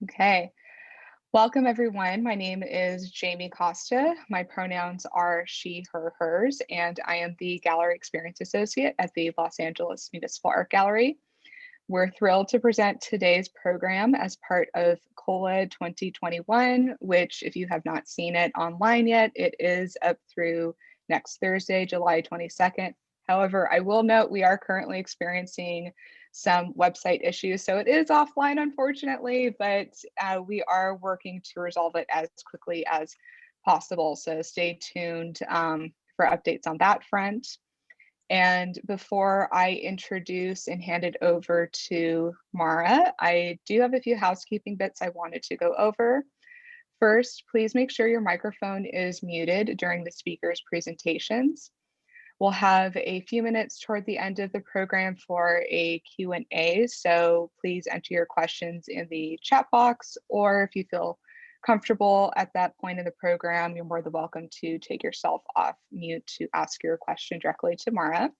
Okay. Welcome, everyone. My name is Jamie Costa. My pronouns are she, her, hers, and I am the Gallery Experience Associate at the Los Angeles Municipal Art Gallery. We're thrilled to present today's program as part of C.O.L.A 2021, which, if you have not seen it online yet, it is up through next Thursday, July 22nd. However, I will note we are currently experiencing some website issues, so it is offline, unfortunately, but we are working to resolve it as quickly as possible. So stay tuned for updates on that front. And before I introduce and hand it over to Maura, I do have a few housekeeping bits I wanted to go over. First, please make sure your microphone is muted during the speaker's presentations. We'll have a few minutes toward the end of the program for a Q&A, so please enter your questions in the chat box, or if you feel comfortable at that point in the program, you're more than welcome to take yourself off mute to ask your question directly to Maura.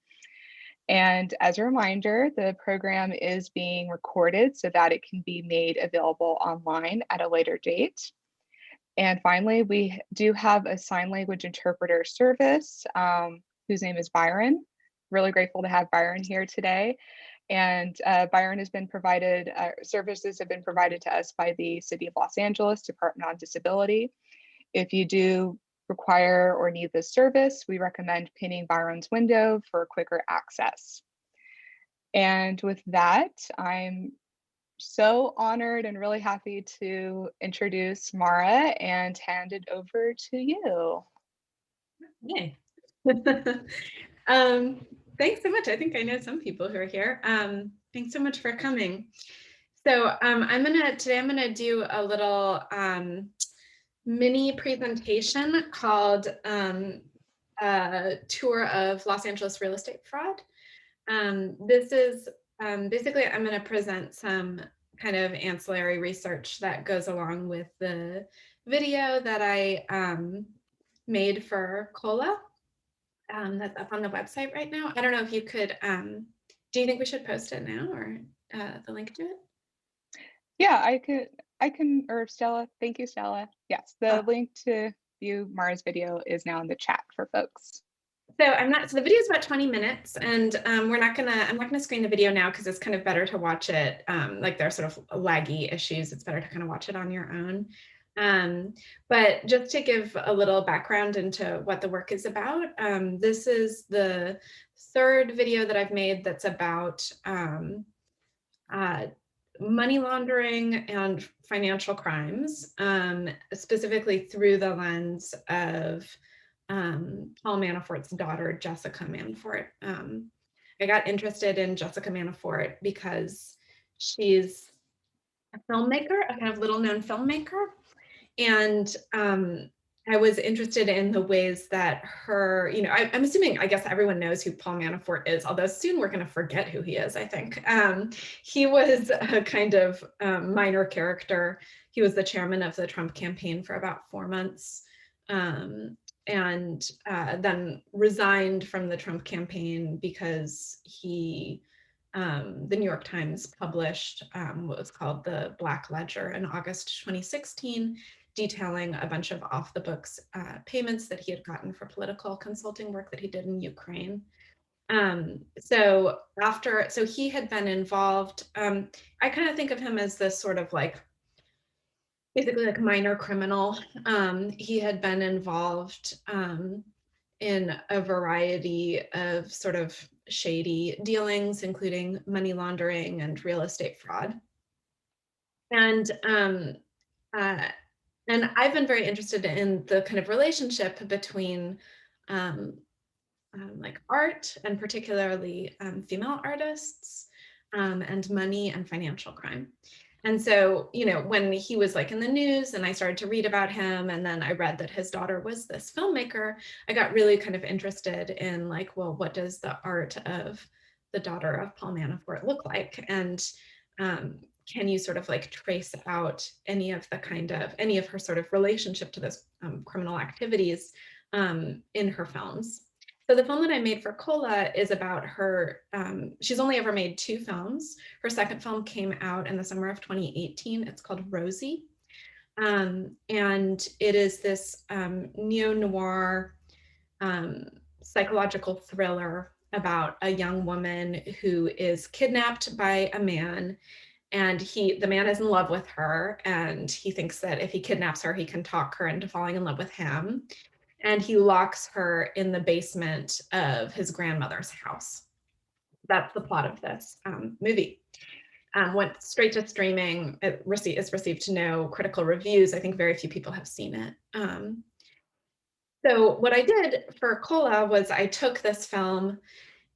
And as a reminder, the program is being recorded so that it can be made available online at a later date. And finally, we do have a sign language interpreter service whose name is Byron. Really grateful to have Byron here today. And Byron has been provided, services have been provided to us by the City of Los Angeles Department on Disability. If you do require or need this service, we recommend pinning Byron's window for quicker access. And with that, I'm so honored and really happy to introduce Maura and hand it over to you. Yay. Thanks so much. I think I know some people who are here. Thanks so much for coming. So today I'm gonna do a little mini presentation called Tour of Los Angeles Real Estate Fraud. This is basically I'm gonna present some kind of ancillary research that goes along with the video that I made for C.O.L.A. That's up on the website right now. I don't know if you could, do you think we should post it now or the link to it? Yeah, or Stella, thank you, Stella. Yes, the link to view Maura's video is now in the chat for folks. So the video is about 20 minutes and I'm not gonna screen the video now because it's kind of better to watch it. Like there are sort of laggy issues. It's better to kind of watch it on your own. But just to give a little background into what the work is about, this is the third video that I've made that's about money laundering and financial crimes, specifically through the lens of Paul Manafort's daughter, Jessica Manafort. I got interested in Jessica Manafort because she's a filmmaker, a kind of little known filmmaker. And I was interested in the ways that her, I'm assuming, I guess everyone knows who Paul Manafort is, although soon we're going to forget who he is, I think. He was a kind of minor character. He was the chairman of the Trump campaign for about 4 months. And then resigned from the Trump campaign because the New York Times published what was called the Black Ledger in August 2016, detailing a bunch of off-the-books payments that he had gotten for political consulting work that he did in Ukraine. So he had been involved. I kind of think of him as this sort of basically like minor criminal. He had been involved in a variety of sort of shady dealings, including money laundering and real estate fraud. And I've been very interested in the kind of relationship between like art and particularly female artists and money and financial crime. And so, when he was in the news and I started to read about him, and then I read that his daughter was this filmmaker, I got really kind of interested in well, what does the art of the daughter of Paul Manafort look like? And can you sort of trace out any of her sort of relationship to this criminal activities in her films? So the film that I made for C.O.L.A is about her. She's only ever made 2 films. Her second film came out in the summer of 2018. It's called Rosie. And it is this neo-noir psychological thriller about a young woman who is kidnapped by a man, and the man is in love with her, and he thinks that if he kidnaps her, he can talk her into falling in love with him. And he locks her in the basement of his grandmother's house. That's the plot of this movie. Went straight to streaming. It's received no critical reviews. I think very few people have seen it. So what I did for C.O.L.A was I took this film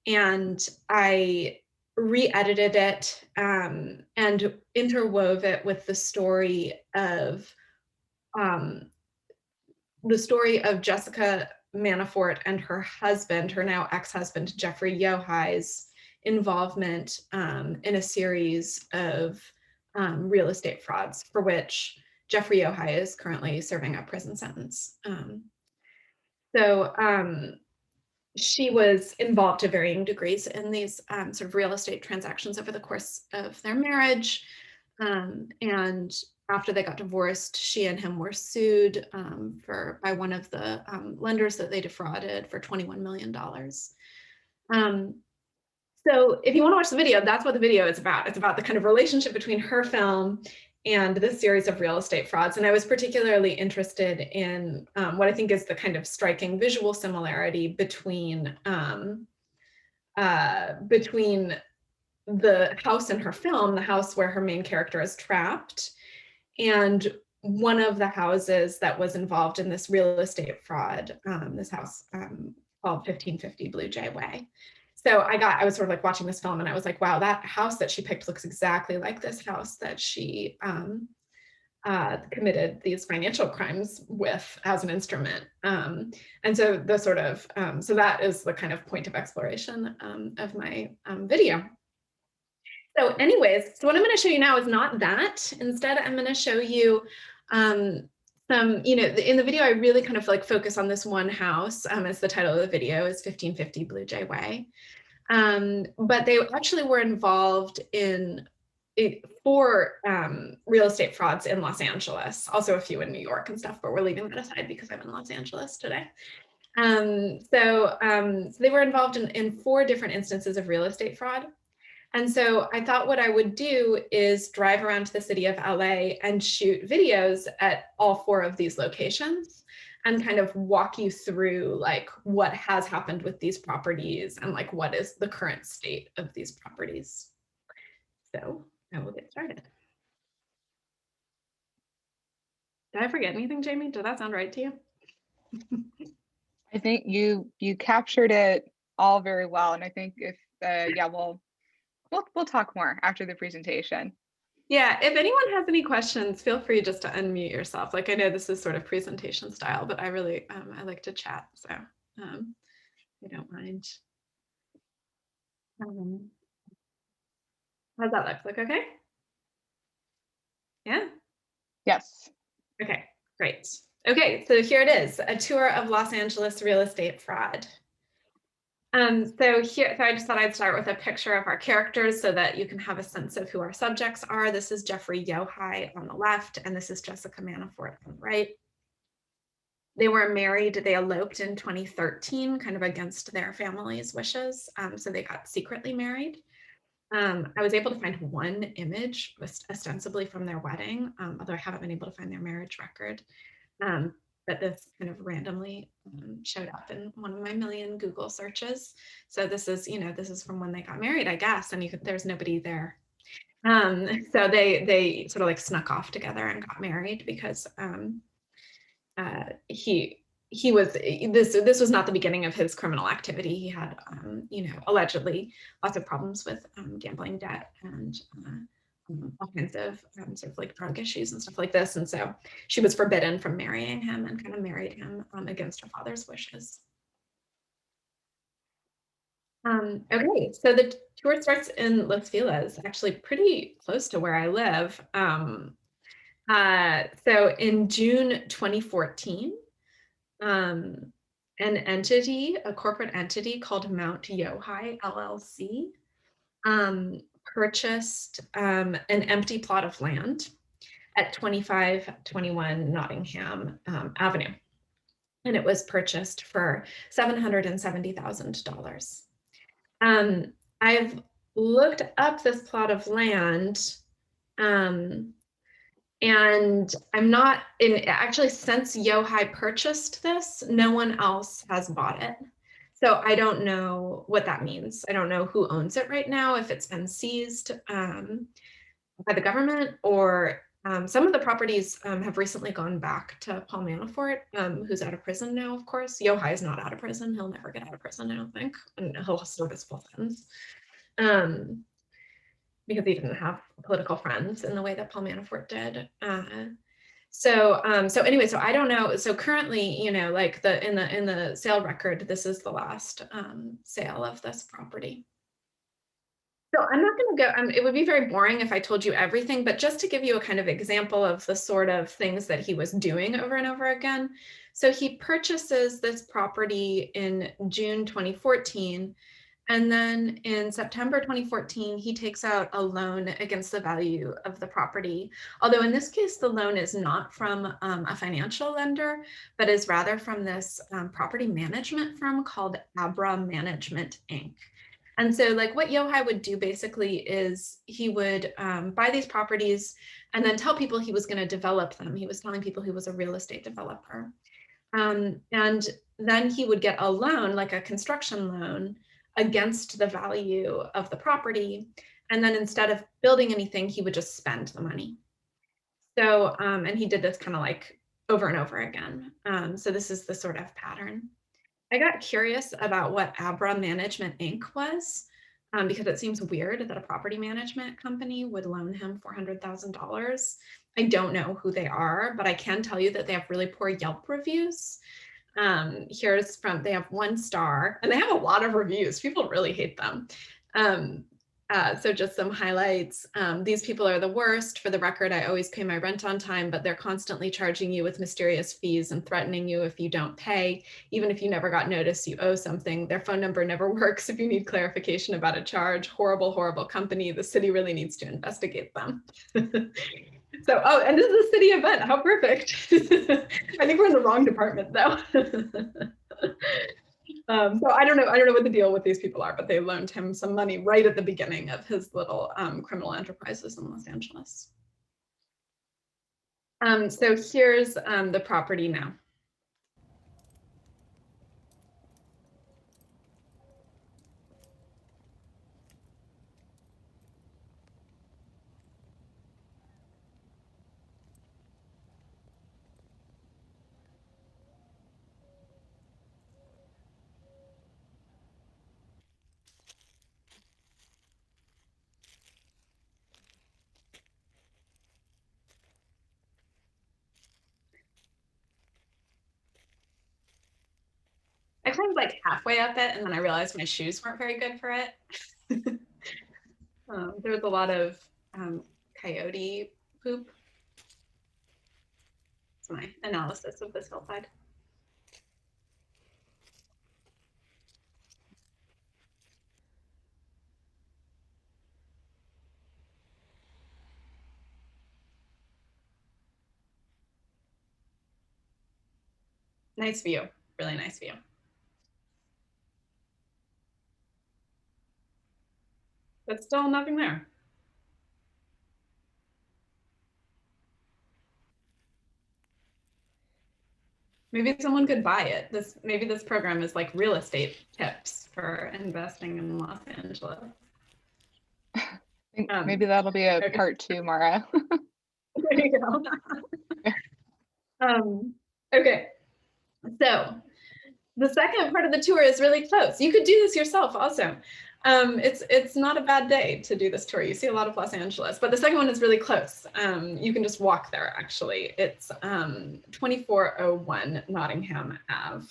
and I re-edited it and interwove it with um, the story of Jessica Manafort and her husband, her now ex-husband, Jeffrey Yohai's involvement in a series of real estate frauds for which Jeffrey Yohai is currently serving a prison sentence. So she was involved to varying degrees in these sort of real estate transactions over the course of their marriage. And after they got divorced, she and him were sued by one of the lenders that they defrauded for $21 million. So if you want to watch the video, that's what the video is about. It's about the kind of relationship between her film and this series of real estate frauds. And I was particularly interested in what I think is the kind of striking visual similarity between the house in her film, the house where her main character is trapped, and one of the houses that was involved in this real estate fraud, this house called 1550 Blue Jay Way. So I was sort of like watching this film and I was like, wow, that house that she picked looks exactly like this house that she committed these financial crimes with as an instrument. And so so that is the kind of point of exploration of my video. So anyways, so what I'm going to show you now is not that. Instead, I'm going to show you some, in the video, I really kind of like focus on this one house, as the title of the video is 1550 Blue Jay Way. But they actually were involved in 4 real estate frauds in Los Angeles, also a few in New York and stuff, but we're leaving that aside because I'm in Los Angeles today. So they were involved in 4 different instances of real estate fraud. And so I thought what I would do is drive around to the city of LA and shoot videos at all 4 of these locations and kind of walk you through like what has happened with these properties and like what is the current state of these properties. So I will get started. Did I forget anything, Jamie? Did that sound right to you? I think you captured it all very well, and I think if yeah, we'll talk more after the presentation. Yeah, if anyone has any questions, feel free just to unmute yourself. Like I know this is sort of presentation style, but I really I like to chat, so I don't mind. How's that look? Look okay? Yeah? Yes. Okay, great. Okay, so here it is, a tour of Los Angeles real estate fraud. So I just thought I'd start with a picture of our characters so that you can have a sense of who our subjects are. This is Jeffrey Yohai on the left, and this is Jessica Manafort on the right. They were married, they eloped in 2013, kind of against their family's wishes. So they got secretly married. I was able to find one image ostensibly from their wedding, although I haven't been able to find their marriage record. But this kind of randomly showed up in one of my million Google searches. So this is from when they got married, I guess, and there's nobody there. So they sort of like snuck off together and got married because this was not the beginning of his criminal activity. He had allegedly lots of problems with gambling debt and all kinds of sort of like drug issues and stuff like this. And so she was forbidden from marrying him and kind of married him against her father's wishes. Okay, so the tour starts in Los Feliz, actually pretty close to where I live. So in June 2014, an entity, a corporate entity called Mount Yohai LLC, purchased an empty plot of land at 2521 Nottingham Avenue. And it was purchased for $770,000. I've looked up this plot of land, and I'm not in, actually, since Yohai purchased this, no one else has bought it. So I don't know what that means. I don't know who owns it right now, if it's been seized by the government, or some of the properties have recently gone back to Paul Manafort, who's out of prison now, of course. Yohai is not out of prison. He'll never get out of prison, I don't think, and he'll serve his full sentence. Because he didn't have political friends in the way that Paul Manafort did. So anyway, so I don't know. So currently, you know, like in the sale record, this is the last sale of this property. So I'm not going to go, it would be very boring if I told you everything, but just to give you a kind of example of the sort of things that he was doing over and over again. So he purchases this property in June 2014. And then in September 2014, he takes out a loan against the value of the property. Although in this case, the loan is not from a financial lender, but is rather from this property management firm called Abra Management, Inc. And so like what Yohai would do basically is he would buy these properties and then tell people he was going to develop them. He was telling people he was a real estate developer. And then he would get a loan, like a construction loan, against the value of the property. And then instead of building anything, he would just spend the money. So, and he did this kind of like over and over again. So this is the sort of pattern. I got curious about what Abra Management Inc. was, because it seems weird that a property management company would loan him $400,000. I don't know who they are, but I can tell you that they have really poor Yelp reviews. Here's from, they have 1 star, and they have a lot of reviews. People really hate them. So just some highlights. These people are the worst. For the record, I always pay my rent on time, but they're constantly charging you with mysterious fees and threatening you if you don't pay. Even if you never got notice you owe something. Their phone number never works if you need clarification about a charge. Horrible, horrible company. The city really needs to investigate them. So, oh, and this is a city event. How perfect. I think we're in the wrong department though. So I don't know what the deal with these people are, but they loaned him some money right at the beginning of his little criminal enterprises in Los Angeles. So here's the property now. I climbed like halfway up it, and then I realized my shoes weren't very good for it. There was a lot of coyote poop. That's my analysis of this hillside. Nice view, really nice view. But still nothing there. Maybe someone could buy it. Maybe this program is like real estate tips for investing in Los Angeles. Maybe that'll be a part 2, Maura. There you go. Okay, so the second part of the tour is really close. You could do this yourself also. It's not a bad day to do this tour. You see a lot of Los Angeles, but the second one is really close. You can just walk there, actually. It's 2401 Nottingham Ave.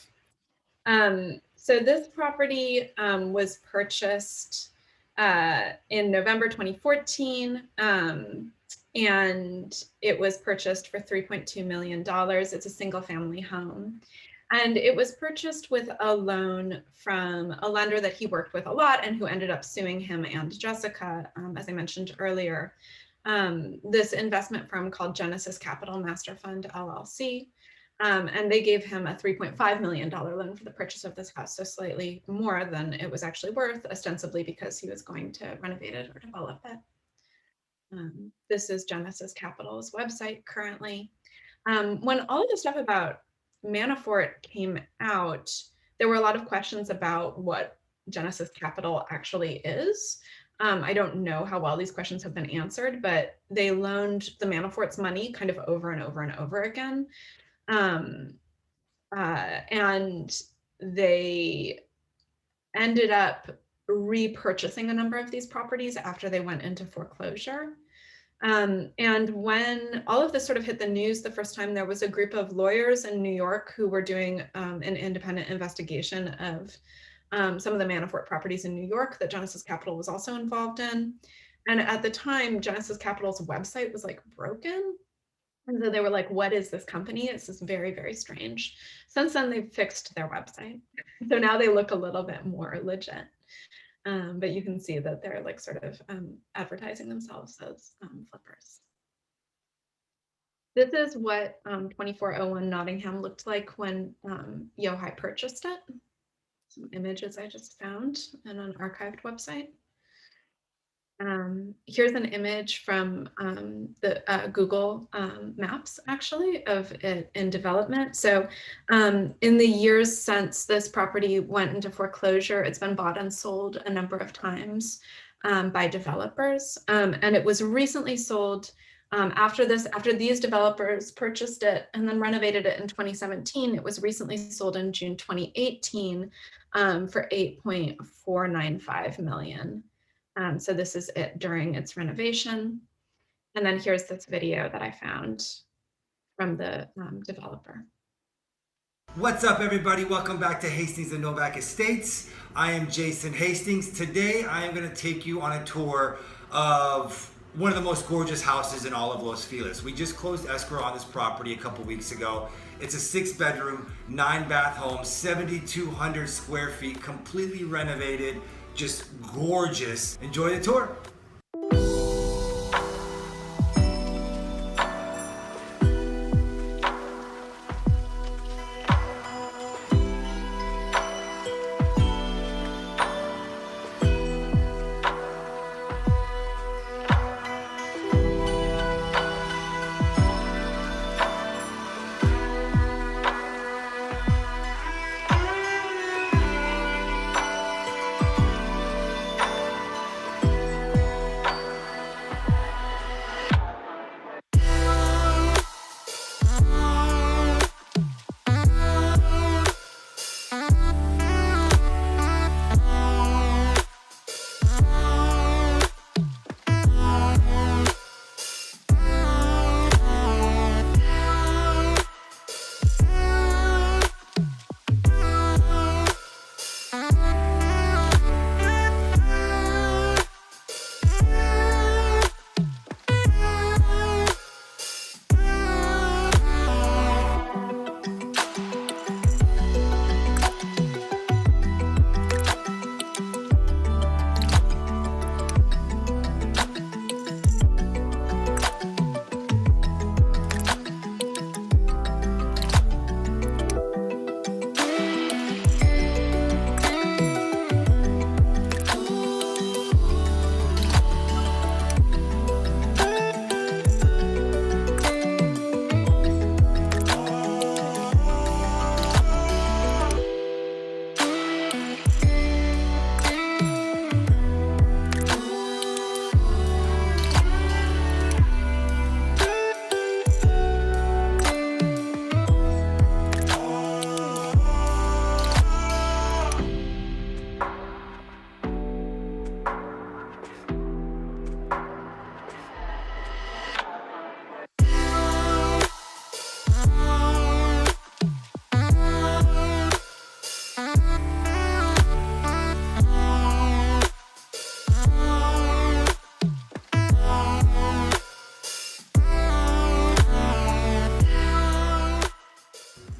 So this property was purchased in November 2014, and it was purchased for $3.2 million. It's a single family home. And it was purchased with a loan from a lender that he worked with a lot and who ended up suing him and Jessica, as I mentioned earlier. This investment firm called Genesis Capital Master Fund LLC. And they gave him a $3.5 million loan for the purchase of this house, so slightly more than it was actually worth, ostensibly because he was going to renovate it or develop it. This is Genesis Capital's website currently. When all of the stuff about Manafort came out, there were a lot of questions about what Genesis Capital actually is. I don't know how well these questions have been answered, but they loaned the Manafort's money kind of over and over and over again. And they ended up repurchasing a number of these properties after they went into foreclosure. And when all of this sort of hit the news the first time, there was a group of lawyers in New York who were doing an independent investigation of some of the Manafort properties in New York that Genesis Capital was also involved in. And at the time, Genesis Capital's website was like broken. And so they were like, what is this company? This is very, very strange. Since then, they've fixed their website. So now they look a little bit more legit. But you can see that they're like sort of advertising themselves as flippers. This is what 2401 Nottingham looked like when C.O.L.A purchased it. Some images I just found on an archived website. Here's an image from the Google Maps, actually, of it in development. So in the years since this property went into foreclosure, it's been bought and sold a number of times by developers. And it was recently sold after these developers purchased it and then renovated it in 2017. It was recently sold in June 2018 for $8.495 million. So this is it during its renovation. And then here's this video that I found from the developer. What's up, everybody? Welcome back to Hastings and Novak Estates. I am Jason Hastings. Today I am going to take you on a tour of one of the most gorgeous houses in all of Los Feliz. We just closed escrow on this property a couple weeks ago. It's a 6-bedroom, 9-bath home, 7,200 square feet, completely renovated, just gorgeous. Enjoy the tour.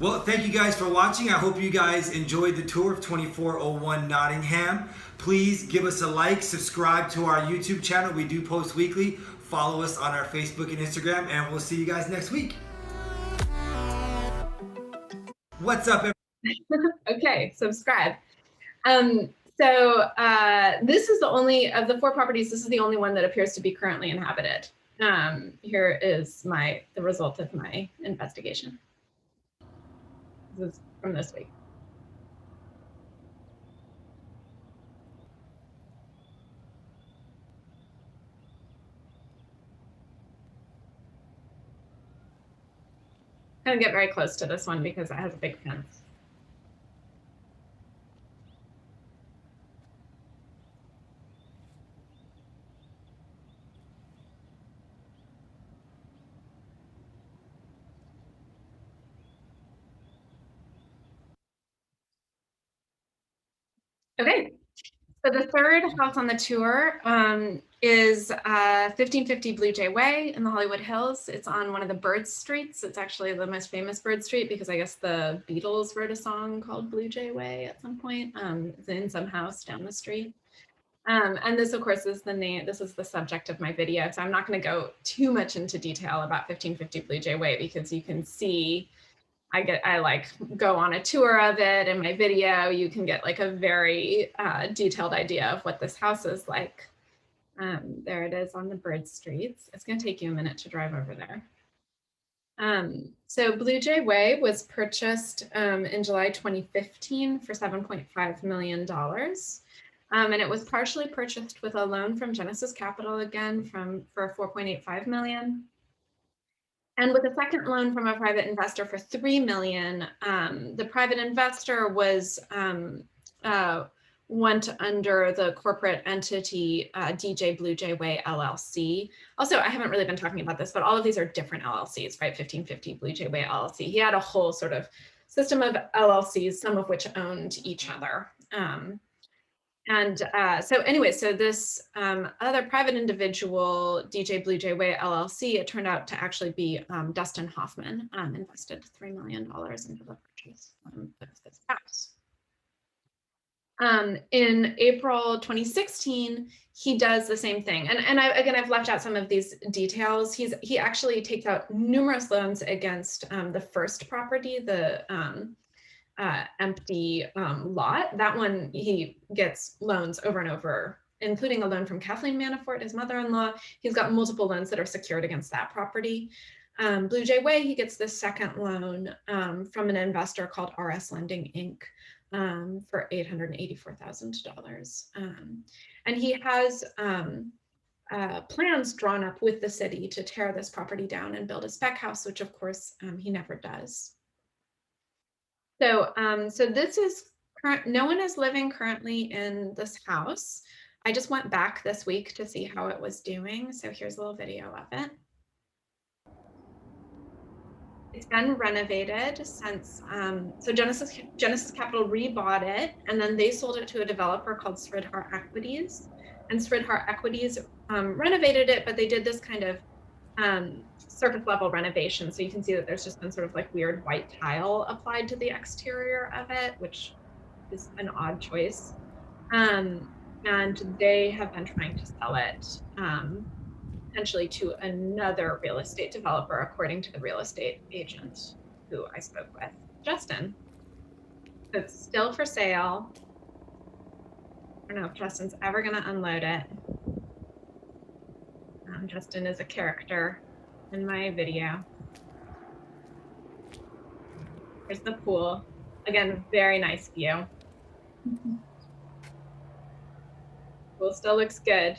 Well, thank you guys for watching. I hope you guys enjoyed the tour of 2401 Nottingham. Please give us a like, subscribe to our YouTube channel. We do post weekly. Follow us on our Facebook and Instagram, and we'll see you guys next week. What's up, everybody? Okay, subscribe. This is the only of the 4 properties. This is the only one that appears to be currently inhabited. Here is the result of my investigation. This is from this week. I'm gonna get very close to this one because it has a big fence. Okay, so the third house on the tour is 1550 Blue Jay Way in the Hollywood Hills. It's on one of the Bird Streets. It's actually the most famous Bird Street because I guess the Beatles wrote a song called Blue Jay Way at some point. It's in some house down the street. And this, of course, is the name. This is the subject of my video. So I'm not going to go too much into detail about 1550 Blue Jay Way because you can see I like go on a tour of it in my video. You can get like a very detailed idea of what this house is like. There it is on the Bird Streets. It's going to take you a minute to drive over there. So Blue Jay Way was purchased in July 2015 for $7.5 million. And it was partially purchased with a loan from Genesis Capital again for $4.85 million. And with a second loan from a private investor for $3 million, the private investor went under the corporate entity DJ Blue Jay Way LLC. Also, I haven't really been talking about this, but all of these are different LLCs, right? 1550 Blue Jay Way LLC. He had a whole sort of system of LLCs, some of which owned each other. So this other private individual, DJ Blue Jay Way LLC, it turned out to actually be Dustin Hoffman, invested $3 million into the purchase of this house. In April 2016, he does the same thing. And I've left out some of these details. He actually takes out numerous loans against the first property, the empty lot. That one, he gets loans over and over, including a loan from Kathleen Manafort, his mother-in-law. He's got multiple loans that are secured against that property. Blue Jay Way, he gets the second loan from an investor called RS Lending Inc. For $884,000. And he has plans drawn up with the city to tear this property down and build a spec house, which of course he never does. So this is current. No one is living currently in this house. I just went back this week to see how it was doing. So here's a little video of it. It's been renovated since, so Genesis Capital rebought it, and then they sold it to a developer called Sridhar Equities. And Sridhar Equities renovated it, but they did this kind of surface level renovation. So you can see that there's just been sort of like weird white tile applied to the exterior of it, which is an odd choice. And they have been trying to sell it potentially to another real estate developer, according to the real estate agent who I spoke with, Justin. So it's still for sale. I don't know if Justin's ever going to unload it. Justin is a character in my video. Here's the pool. Again, very nice view. Pool still looks good.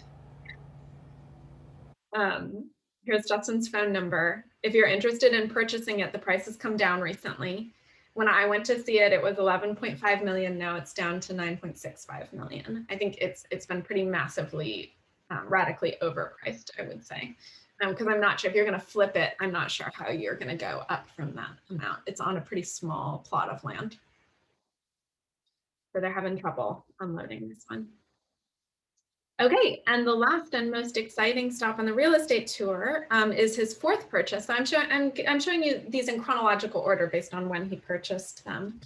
Here's Justin's phone number. If you're interested in purchasing it, the price has come down recently. When I went to see it, it was 11.5 million. Now it's down to 9.65 million. I think it's been pretty massively, radically overpriced, I would say. Because I'm not sure if you're going to flip it, I'm not sure how you're going to go up from that amount. It's on a pretty small plot of land. So they're having trouble unloading this one. Okay, and the last and most exciting stop on the real estate tour is his fourth purchase. So I'm showing you these in chronological order based on when he purchased them.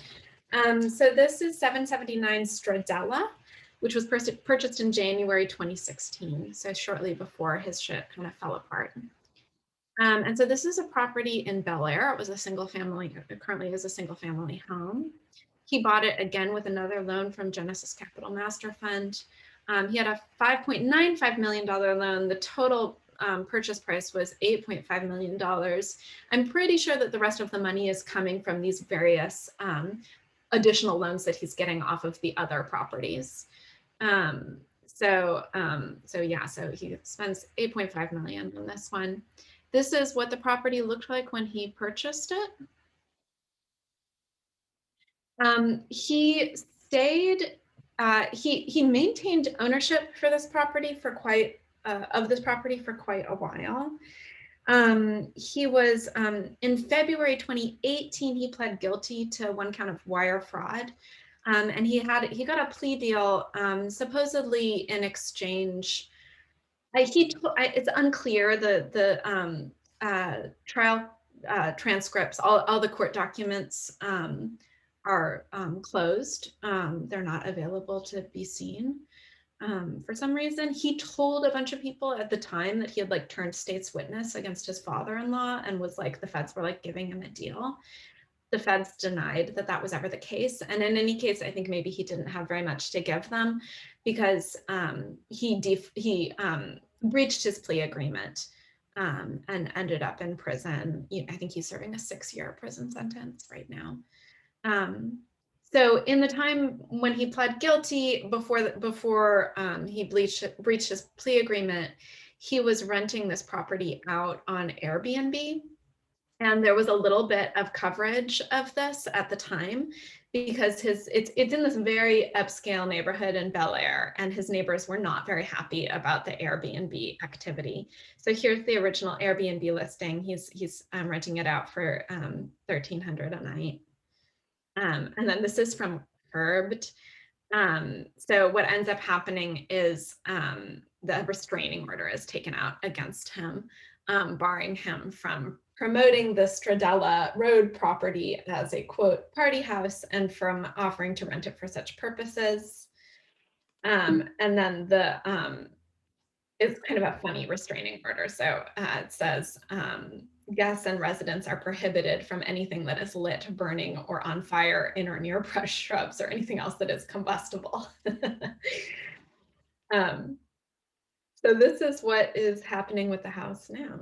So this is 779 Stradella, which was purchased in January 2016, so shortly before his shit kind of fell apart. And so this is a property in Bel Air. It was a single family, it currently is a single family home. He bought it again with another loan from Genesis Capital Master Fund. He had a $5.95 million loan. The total purchase price was $8.5 million. I'm pretty sure that the rest of the money is coming from these various additional loans that he's getting off of the other properties. So he spends 8.5 million on this one. This is what the property looked like when he purchased it. He stayed, he maintained ownership for this property for quite a while. He was, in February 2018, he pled guilty to one count of wire fraud. And he got a plea deal, supposedly in exchange. It's unclear, the trial transcripts, all the court documents are closed. They're not available to be seen. For some reason, he told a bunch of people at the time that he had like turned state's witness against his father-in-law and was like, the feds were like giving him a deal. The feds denied that that was ever the case. And in any case, I think maybe he didn't have very much to give them because he breached his plea agreement and ended up in prison. I think he's serving a 6-year prison sentence right now. So in the time when he pled guilty, before he breached his plea agreement, he was renting this property out on Airbnb. And there was a little bit of coverage of this at the time because it's in this very upscale neighborhood in Bel Air, and his neighbors were not very happy about the Airbnb activity. So here's the original Airbnb listing. He's renting it out for $1,300 a night. And then this is from Curbed. So what ends up happening is the restraining order is taken out against him, barring him from promoting the Stradella Road property as a quote party house and from offering to rent it for such purposes. And then it's kind of a funny restraining order. So it says guests and residents are prohibited from anything that is lit, burning, or on fire in or near brush, shrubs, or anything else that is combustible. So this is what is happening with the house now.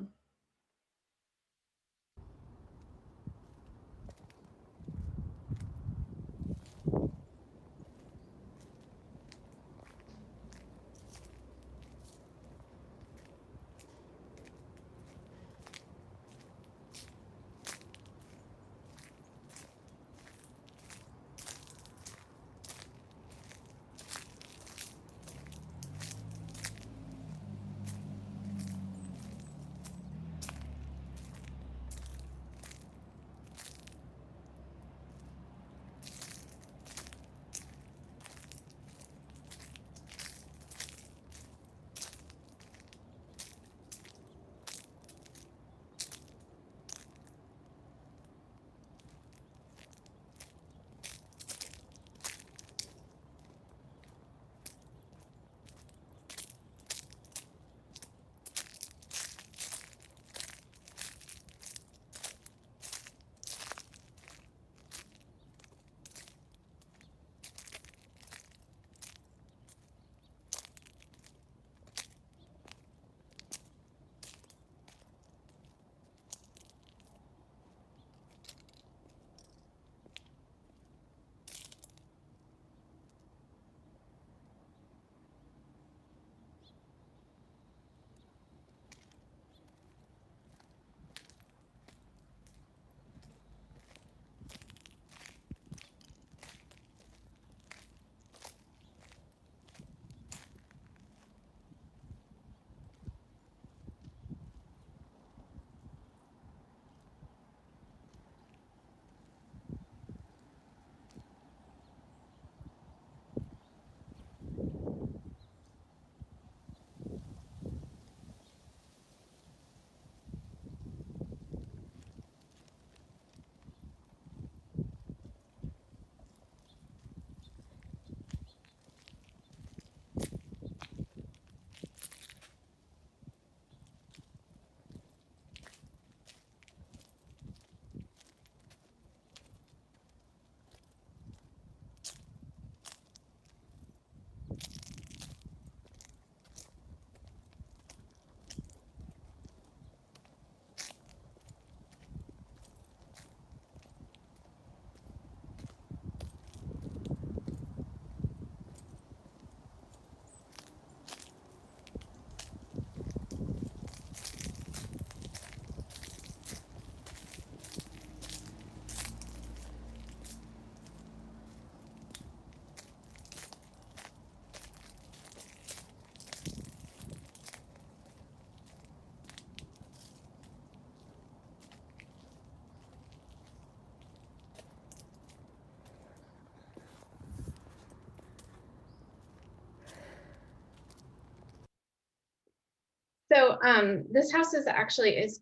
this house is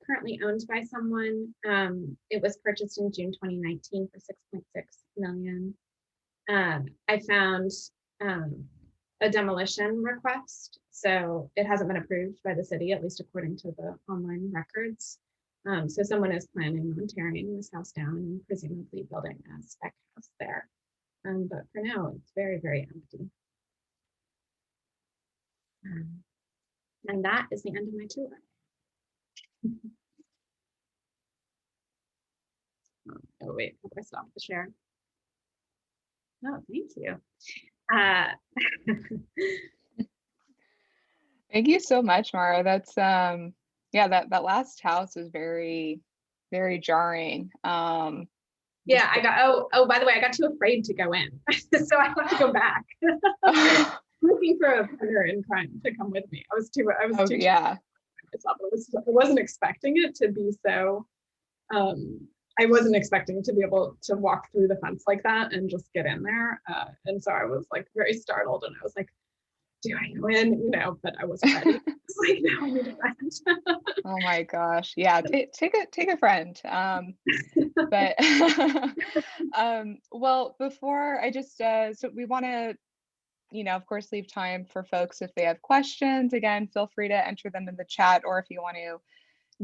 currently owned by someone. It was purchased in June 2019 for 6.6 million. I found a demolition request, so it hasn't been approved by the city, at least according to the online records. So someone is planning on tearing this house down and presumably building a spec house there. But for now, it's very, very empty. And that is the end of my tour. Oh wait, how do I stop the share? No, thank you. Thank you so much, Maura. That's yeah, that last house is very, very jarring. Yeah, I got by the way, I got too afraid to go in. So I have to go back. Looking for a partner in crime to come with me. I was too yeah. I wasn't expecting it to be so I wasn't expecting to be able to walk through the fence like that and just get in there. And so I was like very startled, and I was like, do I go in? You know, but I wasn't ready. It's like, now I need a friend. Oh my gosh. Yeah, take a friend. But well, before I just so we want to, of course, leave time for folks if they have questions. Again, feel free to enter them in the chat, or if you want to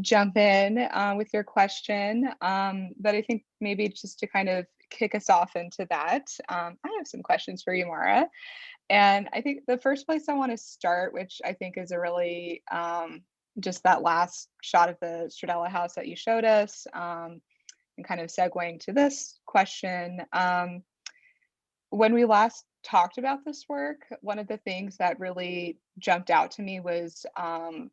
jump in with your question. But I think maybe just to kind of kick us off into that, I have some questions for you, Maura. And I think the first place I want to start, which I think is a really just that last shot of the C.O.L.A house that you showed us, and kind of segueing to this question. When we last talked about this work, one of the things that really jumped out to me was how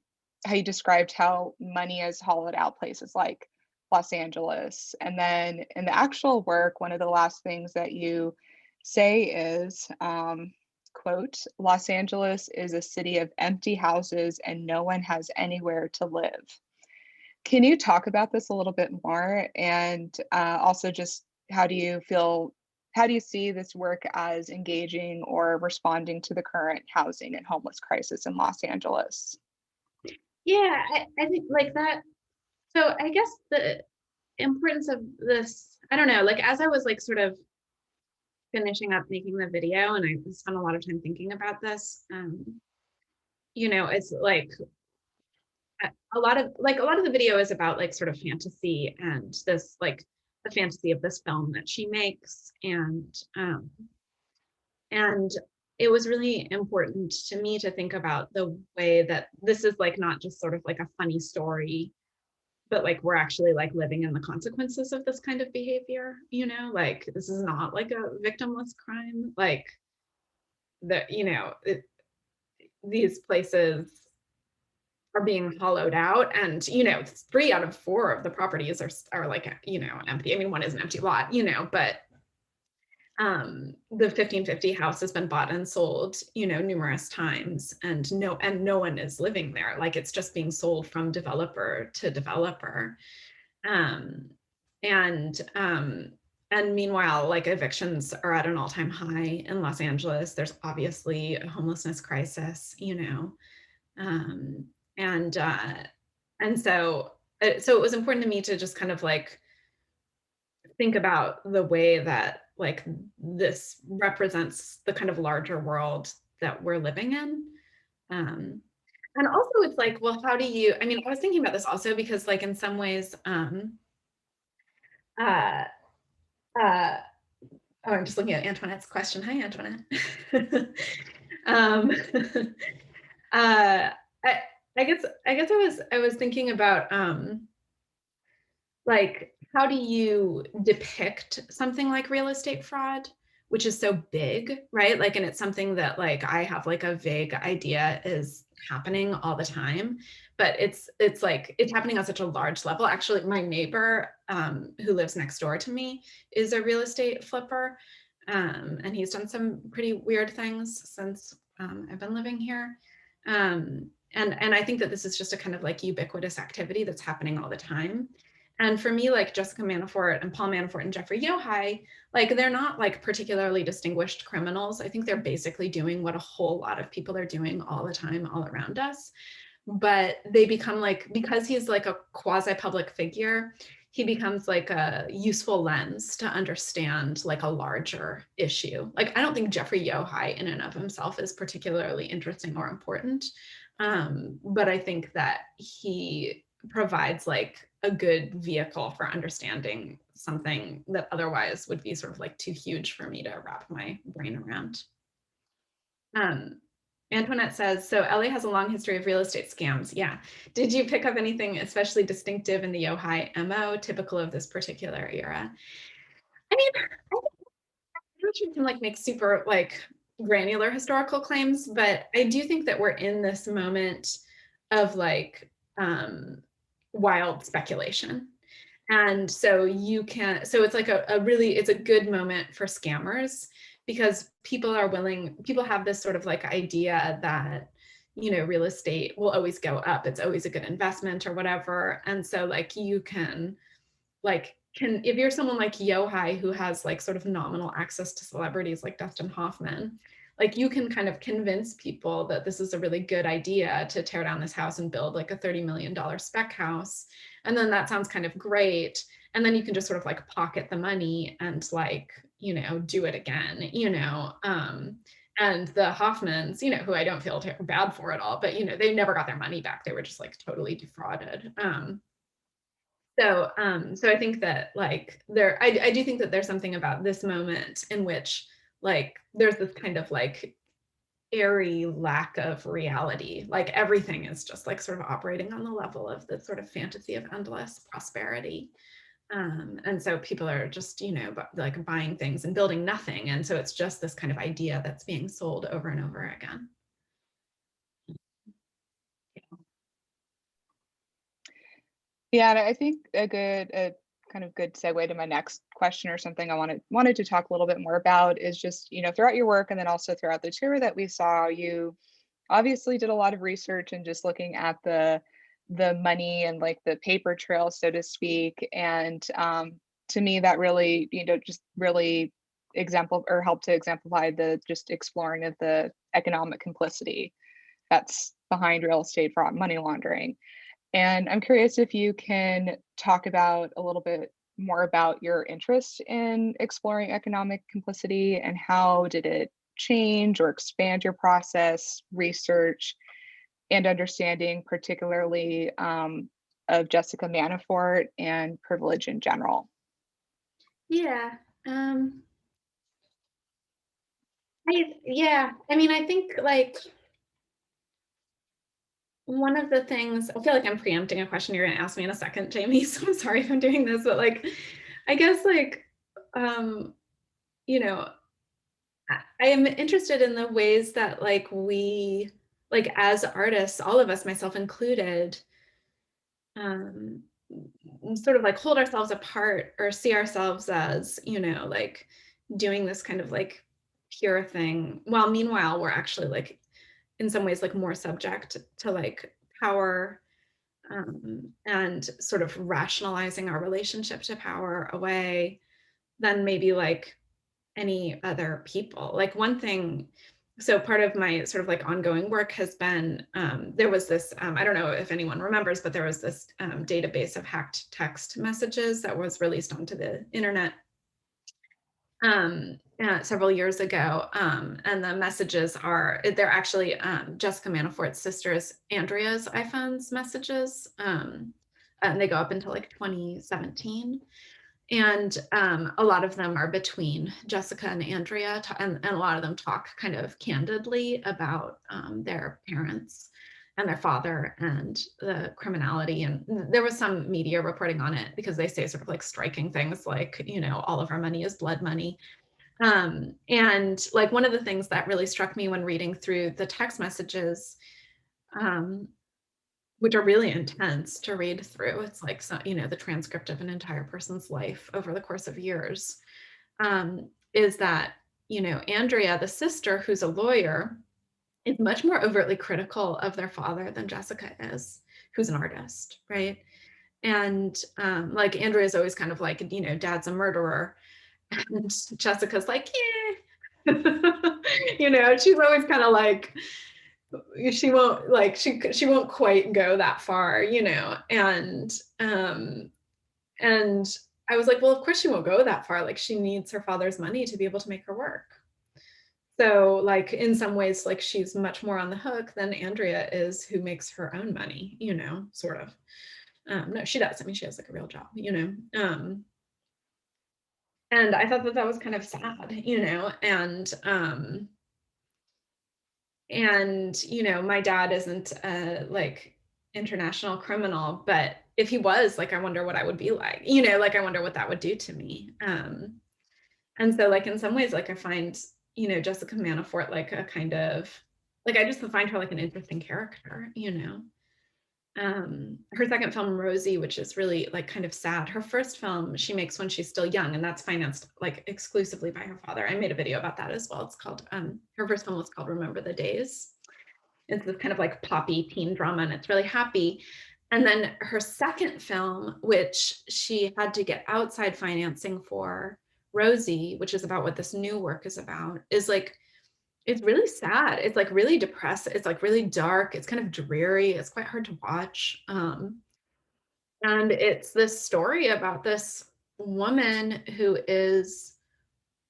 you described how money has hollowed out places like Los Angeles. And then in the actual work, one of the last things that you say is, quote, Los Angeles is a city of empty houses and no one has anywhere to live. Can you talk about this a little bit more? And also just how do you see this work as engaging or responding to the current housing and homeless crisis in Los Angeles? Yeah, I think like that. So I guess the importance of this, I don't know, like as I was like sort of finishing up making the video, and I spent a lot of time thinking about this, it's like a lot of the video is about like sort of fantasy and this like the fantasy of this film that she makes, and it was really important to me to think about the way that this is like not just sort of like a funny story, but like we're actually like living in the consequences of this kind of behavior, like this is not like a victimless crime, like these places are being hollowed out, and 3 out of 4 of the properties are like empty. I mean, one is an empty lot, but the 1550 house has been bought and sold numerous times, and no one is living there. Like it's just being sold from developer to developer, and meanwhile, like evictions are at an all-time high in Los Angeles. There's obviously a homelessness crisis, and so it was important to me to just kind of like think about the way that like this represents the kind of larger world that we're living in. And also it's like, well, how do you, I mean, I was thinking about this also because like in some ways, oh, I'm just looking at Antoinette's question. Hi, Antoinette. I guess I was thinking about like how do you depict something like real estate fraud, which is so big, right? Like, and it's something that like I have like a vague idea is happening all the time, but it's like it's happening on such a large level. Actually, my neighbor who lives next door to me is a real estate flipper, and he's done some pretty weird things since I've been living here. And I think that this is just a kind of like ubiquitous activity that's happening all the time. And for me, like Jessica Manafort and Paul Manafort and Jeffrey Yohai, like they're not like particularly distinguished criminals. I think they're basically doing what a whole lot of people are doing all the time, all around us. but they become like, because he's like a quasi-public figure, he becomes like a useful lens to understand like a larger issue. Like, I don't think Jeffrey Yohai in and of himself is particularly interesting or important, but I think that he provides like a good vehicle for understanding something that otherwise would be sort of like too huge for me to wrap my brain around. Antoinette says, so LA has a long history of real estate scams. Yeah. Did you pick up anything especially distinctive in the Yohai MO, typical of this particular era? I mean, I don't know if you can like make super like granular historical claims, but I do think that we're in this moment of like wild speculation. And so you can, so it's like a really, it's a good moment for scammers, because people are willing, people have this sort of like idea that, you know, real estate will always go up. It's always a good investment or whatever. And so like you can, like, if you're someone like Yohai who has like sort of nominal access to celebrities like Dustin Hoffman, like you can kind of convince people that this is a really good idea to tear down this house and build like a $30 million spec house. And then that sounds kind of great. And then you can just sort of like pocket the money and like, you know, do it again, you know. And the Hoffmans, you know, who I don't feel bad for at all, but, you know, they never got their money back. They were just like totally defrauded. So I think that like I do think that there's something about this moment in which like there's this kind of like airy lack of reality. Like everything is just like sort of operating on the level of the sort of fantasy of endless prosperity. And so people are just, you know, like buying things and building nothing. And so it's just this kind of idea that's being sold over and over again. Yeah, and I think a kind of good segue to my next question, or something I wanted to talk a little bit more about, is just, you know, throughout your work and then also throughout the tour that we saw, you obviously did a lot of research and just looking at the money and like the paper trail, so to speak. And to me, that really, you know, just really helped to exemplify the just exploring of the economic complicity that's behind real estate fraud, money laundering. And I'm curious if you can talk about a little bit more about your interest in exploring economic complicity, and how did it change or expand your process, research, and understanding, particularly of Jessica Manafort and privilege in general. Yeah. I mean, I think like one of the things, I feel like I'm preempting a question you're going to ask me in a second, Jamie, so I'm sorry if I'm doing this, but like, I guess like, you know, I am interested in the ways that like we, like as artists, all of us, myself included, sort of like hold ourselves apart or see ourselves as, you know, like doing this kind of like pure thing, while meanwhile we're actually like in some ways like more subject to like power, and sort of rationalizing our relationship to power away than maybe like any other people. Like one thing, so part of my sort of like ongoing work has been, there was this, I don't know if anyone remembers, but there was this database of hacked text messages that was released onto the internet several years ago. And the messages they're actually Jessica Manafort's sister's Andrea's iPhone's messages. And they go up until like 2017. And a lot of them are between Jessica and Andrea, and a lot of them talk kind of candidly about their parents and their father and the criminality. And there was some media reporting on it because they say sort of like striking things like, you know, all of our money is blood money. And like one of the things that really struck me when reading through the text messages, which are really intense to read through. It's like, you know, the transcript of an entire person's life over the course of years, is that, you know, Andrea, the sister, who's a lawyer, is much more overtly critical of their father than Jessica is, who's an artist, right? And like Andrea is always kind of like, you know, dad's a murderer. And Jessica's like, yeah. You know, she's always kind of like she won't like, she won't quite go that far, you know? And I was like, well, of course she won't go that far. Like she needs her father's money to be able to make her work. So like in some ways, like she's much more on the hook than Andrea is, who makes her own money, you know, sort of. No, she does. I mean, she has like a real job, you know. And I thought that that was kind of sad, you know, and you know, my dad isn't a like international criminal, but if he was, like, I wonder what I would be like, you know, like I wonder what that would do to me. And so like in some ways, like I find, you know, Jessica Manafort like a kind of like, I just find her like an interesting character, you know. Her second film, Rosie, which is really like kind of sad. Her first film she makes when she's still young, and that's financed like exclusively by her father. I made a video about that as well. It's called her first film was called Remember the Days. It's this kind of like poppy teen drama, and it's really happy. And then her second film, which she had to get outside financing for, Rosie, which is about what this new work is about, is like, it's really sad. It's like really depressed. It's like really dark. It's kind of dreary. It's quite hard to watch. And it's this story about this woman who is,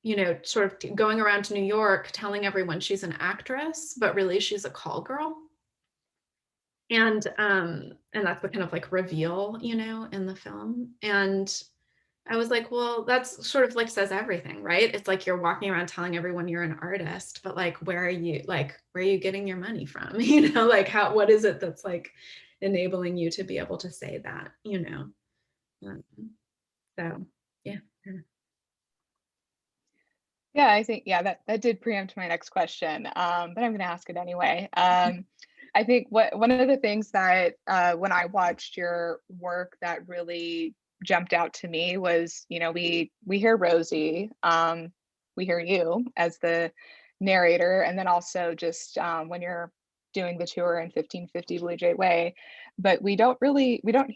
you know, sort of going around to New York telling everyone she's an actress, but really she's a call girl. And that's the kind of like reveal, you know, in the film. And I was like, well, that's sort of like says everything, right? It's like you're walking around telling everyone you're an artist, but like, where are you getting your money from? You know, like what is it that's like enabling you to be able to say that, you know? Um, so yeah. Yeah, I think, yeah, that did preempt my next question, but I'm going to ask it anyway. I think one of the things that when I watched your work that really jumped out to me was, you know, we hear Rosie, we hear you as the narrator, and then also just when you're doing the tour in 1550 Blue Jay Way, but we don't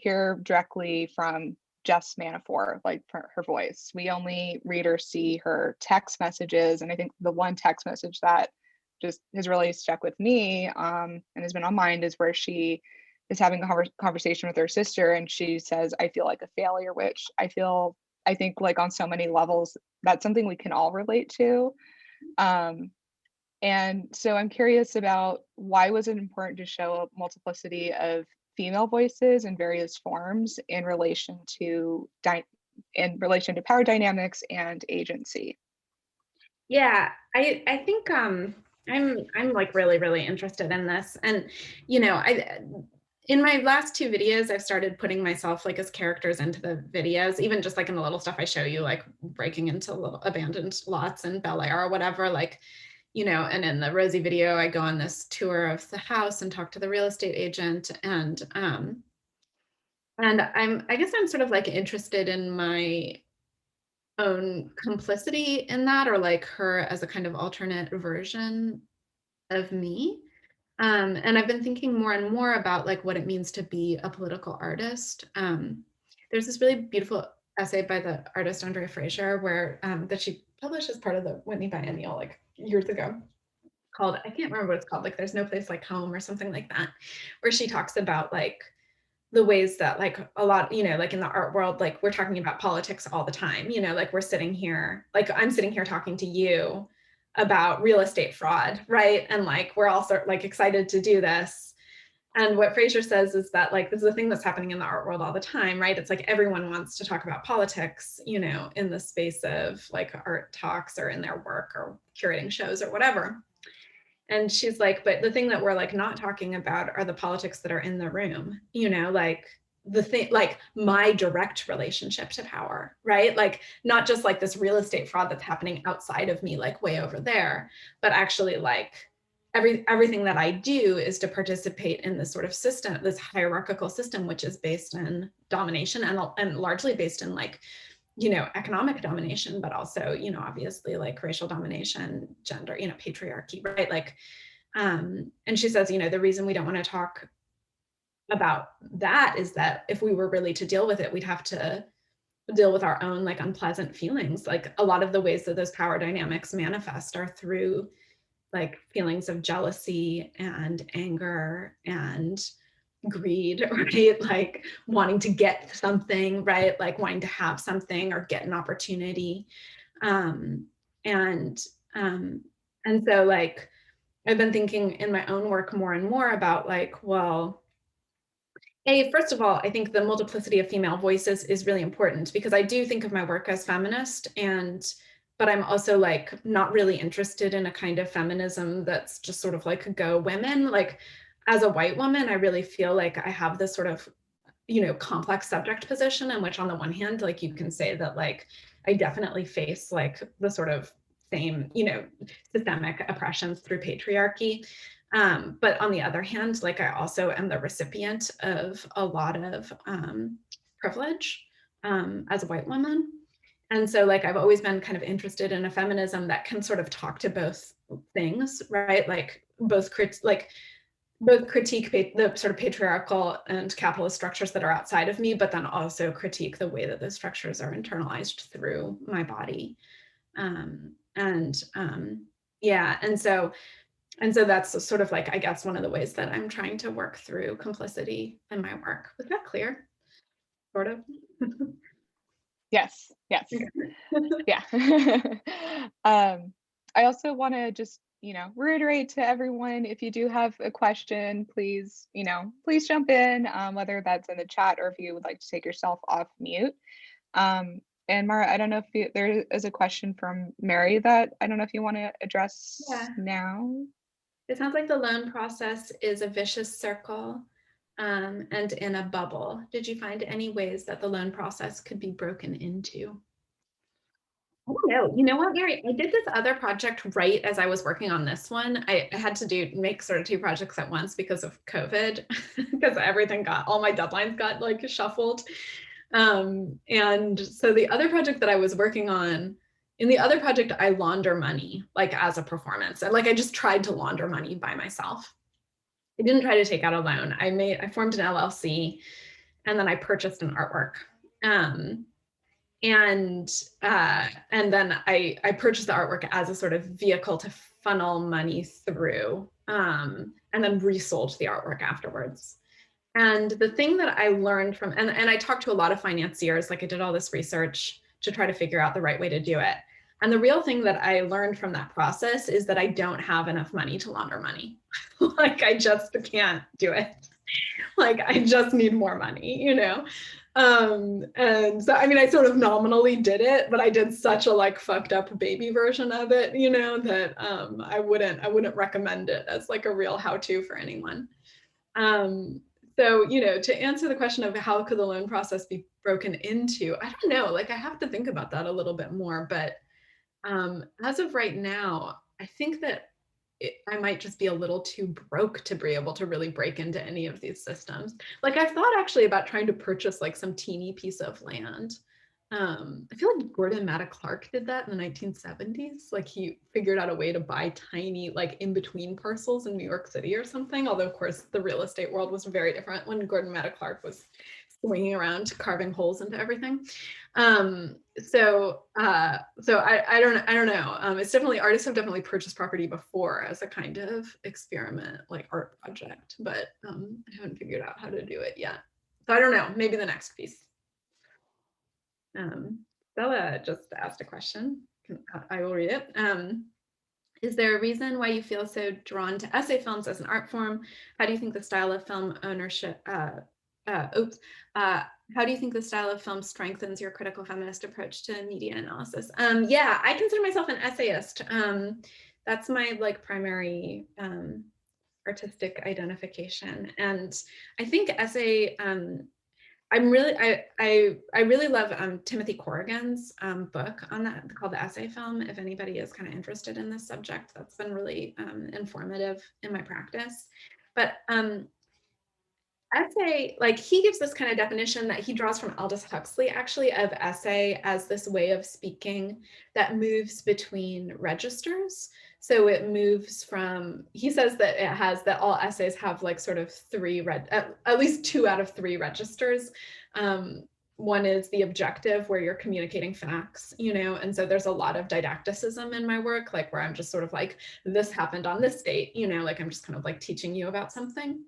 hear directly from Jess Manafort, like her voice. We only read or see her text messages. And I think the one text message that just has really stuck with me and has been on mind is where she is having a conversation with her sister and she says, I feel like a failure, which I think like on so many levels, that's something we can all relate to. And so I'm curious about why was it important to show a multiplicity of female voices in various forms in relation to power dynamics and agency. Yeah, I think I'm like really interested in this. And you know, I in my last two videos I've started putting myself like as characters into the videos, even just like in the little stuff I show you, like breaking into little abandoned lots in Bel Air or whatever, like, you know. And in the Rosie video I go on this tour of the house and talk to the real estate agent. And I guess I'm sort of like interested in my own complicity in that, or like her as a kind of alternate version of me. And I've been thinking more and more about like what it means to be a political artist. There's this really beautiful essay by the artist Andrea Fraser where that she published as part of the Whitney Biennial like years ago, called, I can't remember what it's called, like There's No Place Like Home or something like that, where she talks about like the ways that like a lot, you know, like in the art world, like we're talking about politics all the time, you know, like we're sitting here, like I'm sitting here talking to you about real estate fraud, right? And like we're all sort like excited to do this. And what Fraser says is that like this is a thing that's happening in the art world all the time, right? It's like everyone wants to talk about politics, you know, in the space of like art talks or in their work or curating shows or whatever. And she's like, but the thing that we're like not talking about are the politics that are in the room, you know, like the thing, like my direct relationship to power, right? Like not just like this real estate fraud that's happening outside of me, like way over there, but actually like everything that I do is to participate in this sort of system, this hierarchical system, which is based in domination and largely based in like, you know, economic domination, but also, you know, obviously like racial domination, gender, you know, patriarchy, right? Like, and she says, you know, the reason we don't want to talk about that is that if we were really to deal with it, we'd have to deal with our own like unpleasant feelings. Like a lot of the ways that those power dynamics manifest are through like feelings of jealousy and anger and greed, right? Like wanting to get something, right? Like wanting to have something or get an opportunity. Um, and um, and so like I've been thinking in my own work more and more about like, well, first of all, I think the multiplicity of female voices is really important because I do think of my work as feminist, but I'm also like not really interested in a kind of feminism that's just sort of like go women. Like as a white woman, I really feel like I have this sort of, complex subject position in which on the one hand, like you can say that like I definitely face like the sort of same, systemic oppressions through patriarchy. But on the other hand, like I also am the recipient of a lot of privilege as a white woman. And so like I've always been kind of interested in a feminism that can sort of talk to both things, right? Like both critique the sort of patriarchal and capitalist structures that are outside of me, but then also critique the way that those structures are internalized through my body. And yeah, and so that's sort of like, I guess, one of the ways that I'm trying to work through complicity in my work. Was that clear? Sort of. Yes, yes. Yeah. I also want to just, reiterate to everyone, if you do have a question, please, please jump in, whether that's in the chat or if you would like to take yourself off mute. And Maura, I don't know if there is a question from Mary that I don't know if you want to address now. It sounds like the loan process is a vicious circle and in a bubble. Did you find any ways that the loan process could be broken into? I don't know. You know what, Mary? I did this other project right as I was working on this one. I had to make sort of two projects at once because of COVID, because all my deadlines got like shuffled. And so the other project that I was working on, in the other project, I launder money like as a performance. And like I just tried to launder money by myself. I didn't try to take out a loan. I formed an LLC and then I purchased an artwork. And then I purchased the artwork as a sort of vehicle to funnel money through, and then resold the artwork afterwards. And the thing that I learned from, and I talked to a lot of financiers, like I did all this research to try to figure out the right way to do it. And the real thing that I learned from that process is that I don't have enough money to launder money. Like I just can't do it. Like I just need more money, and so I mean I sort of nominally did it, but I did such a like fucked up baby version of it, that I wouldn't recommend it as like a real how-to for anyone. So to answer the question of how could the loan process be broken into, I don't know, like I have to think about that a little bit more, but as of right now, I think that I might just be a little too broke to be able to really break into any of these systems. Like I've thought actually about trying to purchase like some teeny piece of land. I feel like Gordon Matta Clark did that in the 1970s. Like he figured out a way to buy tiny, like in between parcels in New York City or something. Although of course the real estate world was very different when Gordon Matta Clark was swinging around carving holes into everything. So I don't know. It's definitely, artists have definitely purchased property before as a kind of experiment, like art project, but I haven't figured out how to do it yet. So I don't know, maybe the next piece. Stella just asked a question. I will read it. Is there a reason why you feel so drawn to essay films as an art form? How do you think the style of film ownership, how do you think the style of film strengthens your critical feminist approach to media analysis? Yeah, I consider myself an essayist. That's my like primary artistic identification. And I think essay, I really love Timothy Corrigan's book on that called The Essay Film. If anybody is kind of interested in this subject, that's been really informative in my practice. But essay, like he gives this kind of definition that he draws from Aldous Huxley actually of essay as this way of speaking that moves between registers. So it moves from, he says that all essays have like sort of at least 2 out of 3 registers. one is the objective, where you're communicating facts, you know, and so there's a lot of didacticism in my work, like where I'm just sort of like, this happened on this date, you know, like I'm just kind of like teaching you about something.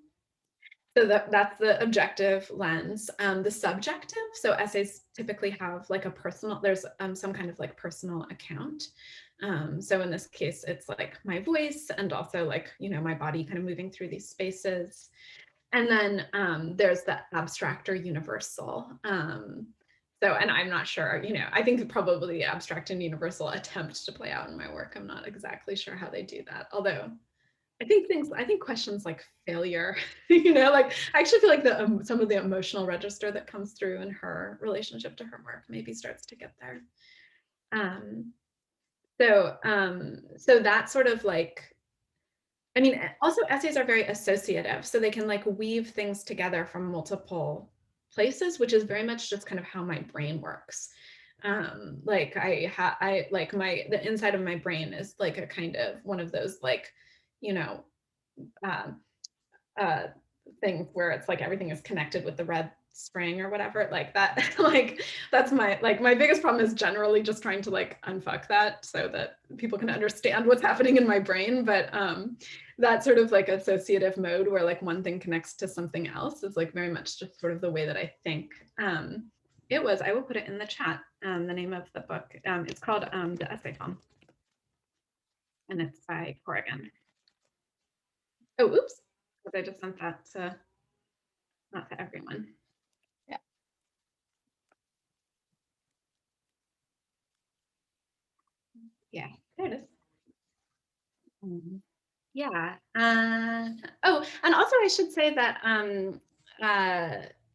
So that's the objective lens. The subjective, so essays typically have like a personal, there's some kind of like personal account. So in this case, it's like my voice and also like, you know, my body kind of moving through these spaces. And then there's the abstract or universal. So, and I'm not sure, you know, I think probably the abstract and universal attempt to play out in my work. I'm not exactly sure how they do that, although I think questions like failure, you know, like I actually feel like the some of the emotional register that comes through in her relationship to her work maybe starts to get there. So that's sort of like, I mean, also essays are very associative, so they can like weave things together from multiple places, which is very much just kind of how my brain works. Like I like the inside of my brain is like a kind of one of those like, you know, um, uh, thing where it's like everything is connected with the red spring or whatever, like that. Like that's my biggest problem is generally just trying to like unfuck that so that people can understand what's happening in my brain. But that sort of like associative mode where like one thing connects to something else is like very much just sort of the way that I think. I will put it in the chat, the name of the book. It's called The Essay Film, and it's by Corrigan. Oh, oops. I just sent that to not to everyone. Yeah. Yeah, there it is. Yeah. Oh, and also I should say that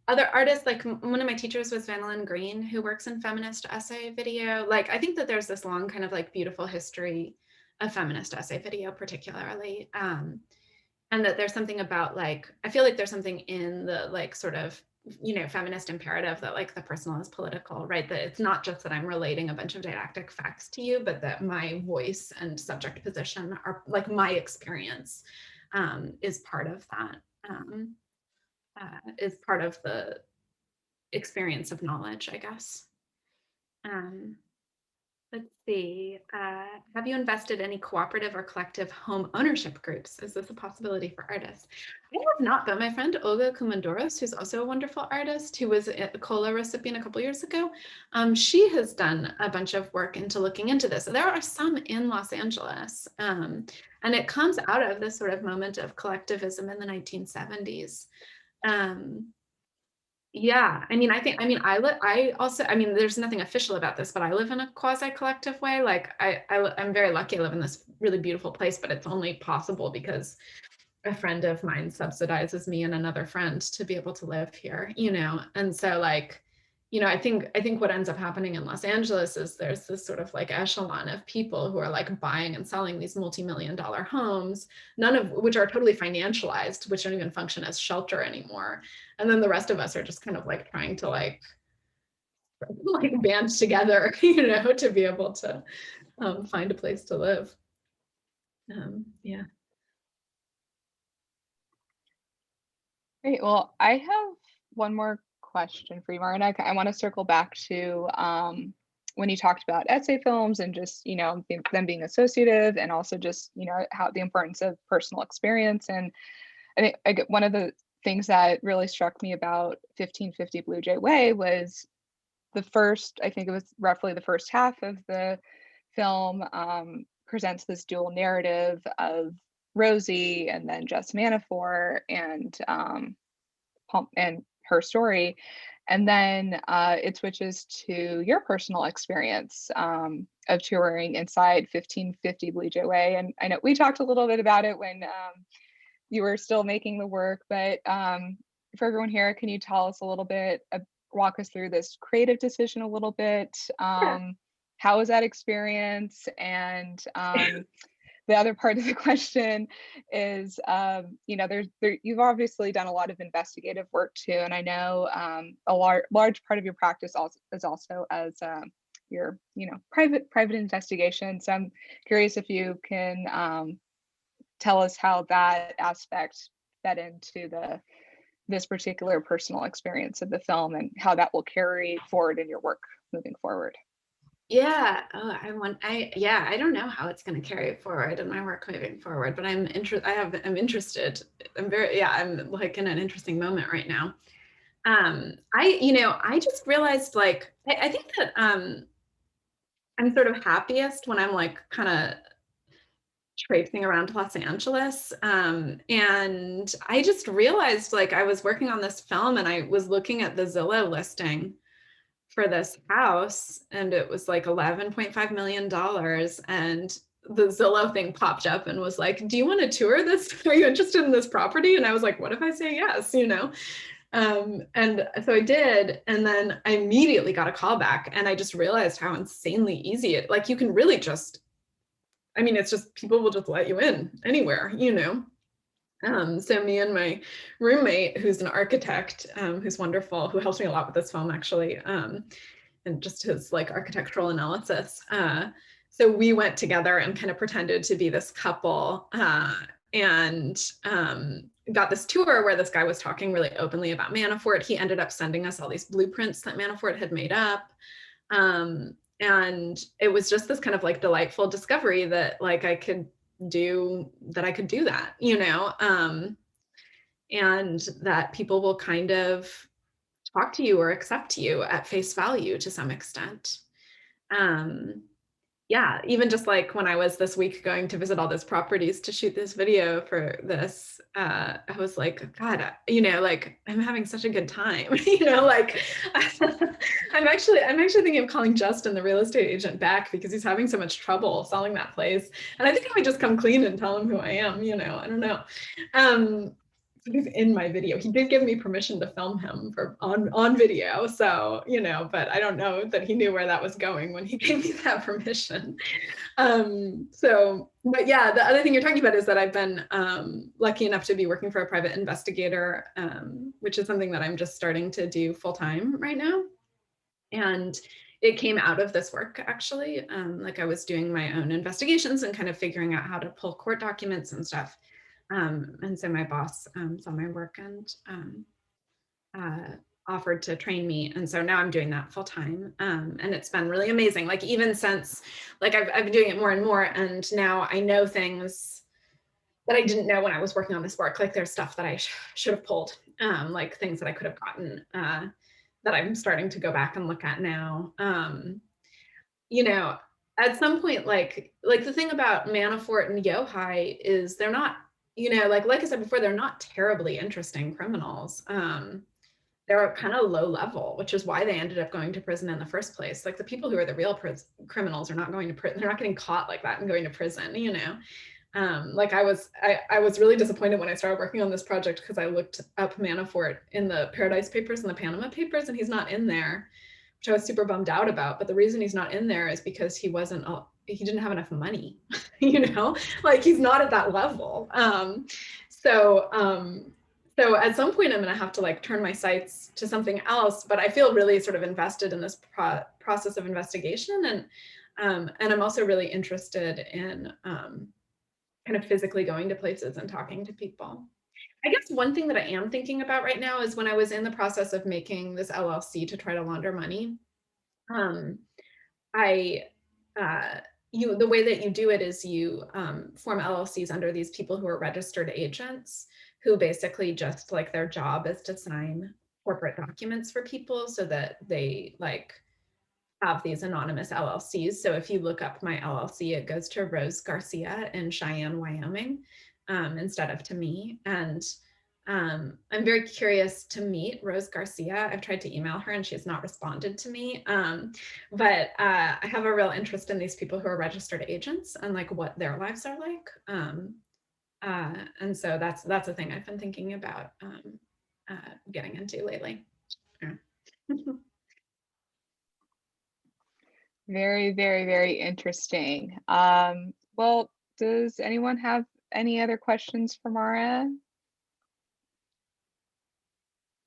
other artists, like one of my teachers was Vanillin Green, who works in feminist essay video. Like, I think that there's this long kind of like beautiful history of feminist essay video, particularly. And that there's something about like, I feel like there's something in the like sort of, you know, feminist imperative that like the personal is political, right? That it's not just that I'm relating a bunch of didactic facts to you, but that my voice and subject position are like my experience is part of that, is part of the experience of knowledge, I guess. Let's see. Have you invested any cooperative or collective home ownership groups? Is this a possibility for artists? I have not, but my friend Olga Kumandoros, who's also a wonderful artist, who was a C.O.L.A recipient a couple years ago, she has done a bunch of work into looking into this. There are some in Los Angeles, and it comes out of this sort of moment of collectivism in the 1970s. Yeah, I mean, I also, I mean, there's nothing official about this, but I live in a quasi-collective way. Like I'm very lucky I live in this really beautiful place, but it's only possible because a friend of mine subsidizes me and another friend to be able to live here, you know? And so like, you know, I think what ends up happening in Los Angeles is there's this sort of like echelon of people who are like buying and selling these multi-million-dollar homes, none of which are totally financialized, which don't even function as shelter anymore. And then the rest of us are just kind of like trying to like band together, you know, to be able to find a place to live. Yeah. Great. Well, I have one more question for you, Maura, and I want to circle back to when you talked about essay films and just, you know, them being associative and also just, you know, how the importance of personal experience. And I think one of the things that really struck me about 1550 Blue Jay Way was the first, I think it was roughly the first half of the film presents this dual narrative of Rosie and then Jess Manafort and her story. And then it switches to your personal experience of touring inside 1550 Blue Jay Way. And I know we talked a little bit about it when you were still making the work, but for everyone here, can you tell us a little bit, walk us through this creative decision a little bit? Sure. How was that experience? And the other part of the question is, you know, you've obviously done a lot of investigative work too, and I know a large part of your practice also is also as your, you know, private investigation. So I'm curious if you can tell us how that aspect fed into this particular personal experience of the film and how that will carry forward in your work moving forward. Yeah. Oh, I don't know how it's going to carry forward in my work moving forward, but I'm interested. I'm like in an interesting moment right now. I just realized, like, I think that I'm sort of happiest when I'm like kind of traipsing around Los Angeles. And I just realized, like, I was working on this film and I was looking at the Zillow listing for this house, and it was like $11.5 million. And the Zillow thing popped up and was like, do you want to tour this? Are you interested in this property? And I was like, what if I say yes, And so I did, and then I immediately got a call back, and I just realized how insanely easy like, you can really just, I mean, it's just, people will just let you in anywhere, So me and my roommate, who's an architect, who's wonderful, who helps me a lot with this film, actually, and just his like architectural analysis. So we went together and kind of pretended to be this couple, and got this tour where this guy was talking really openly about Manafort. He ended up sending us all these blueprints that Manafort had made up. And it was just this kind of like delightful discovery that like I could do that, and that people will kind of talk to you or accept you at face value to some extent. Yeah, even just like when I was this week going to visit all those properties to shoot this video for this, I was like, God, like, I'm having such a good time, like I'm actually thinking of calling Justin, the real estate agent, back because he's having so much trouble selling that place. And I think I might just come clean and tell him who I am, I don't know. He's in my video. He did give me permission to film him on video. So, but I don't know that he knew where that was going when he gave me that permission. But yeah, the other thing you're talking about is that I've been lucky enough to be working for a private investigator, which is something that I'm just starting to do full time right now. And it came out of this work, actually. Like, I was doing my own investigations and kind of figuring out how to pull court documents and stuff. And so my boss saw my work and offered to train me. And so now I'm doing that full time. And it's been really amazing. Like, even since, like, I've been doing it more and more. And now I know things that I didn't know when I was working on this work. Like, there's stuff that I should have pulled, like things that I could have gotten, that I'm starting to go back and look at now. At some point, like the thing about Manafort and Yochai is they're not, like I said before, they're not terribly interesting criminals. They're kind of low level, which is why they ended up going to prison in the first place. Like, the people who are the real criminals are not going to prison. They're not getting caught like that and going to prison, Like, I was really disappointed when I started working on this project because I looked up Manafort in the Paradise Papers and the Panama Papers, and he's not in there, which I was super bummed out about. But the reason he's not in there is because he didn't have enough money, like, he's not at that level. So at some point I'm going to have to like turn my sights to something else, but I feel really sort of invested in this process of investigation. And I'm also really interested in kind of physically going to places and talking to people. I guess one thing that I am thinking about right now is when I was in the process of making this LLC to try to launder money, the way that you do it is you form LLCs under these people who are registered agents, who basically just, like, their job is to sign corporate documents for people so that they like have these anonymous LLCs. So if you look up my LLC, it goes to Rose Garcia in Cheyenne, Wyoming, instead of to me. And I'm very curious to meet Rose Garcia. I've tried to email her and she has not responded to me. But I have a real interest in these people who are registered agents and like what their lives are like. And so that's a thing I've been thinking about getting into lately. Yeah. Very, very, very interesting. Well, does anyone have any other questions for Maura?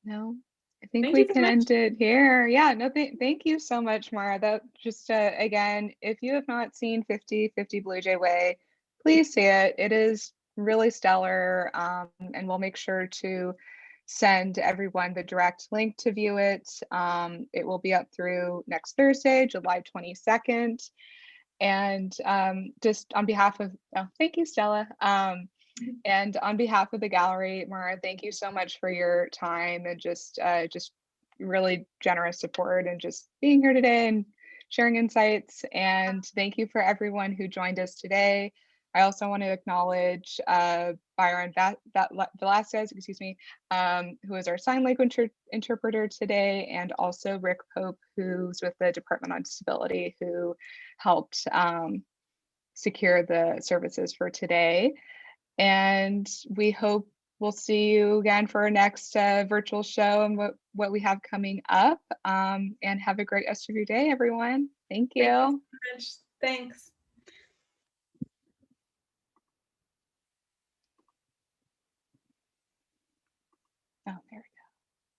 No, I think Thank we you so can much. end it here. Yeah, no, thank you so much, Maura. That just, again, if you have not seen 50/50 Blue Jay Way, please see it. It is really stellar. And we'll make sure to send everyone the direct link to view it. It will be up through next Thursday, July 22nd. And just on behalf of, oh, thank you, Stella. And on behalf of the gallery, Maura, thank you so much for your time and just really generous support and just being here today and sharing insights. And thank you for everyone who joined us today. I also want to acknowledge Byron Velasquez, excuse me, who is our sign language interpreter today, and also Rick Pope, who's with the Department on Disability, who helped secure the services for today. And we hope we'll see you again for our next virtual show and what we have coming up. And have a great rest of your day, everyone. Thank you. Thank you so much. Thanks.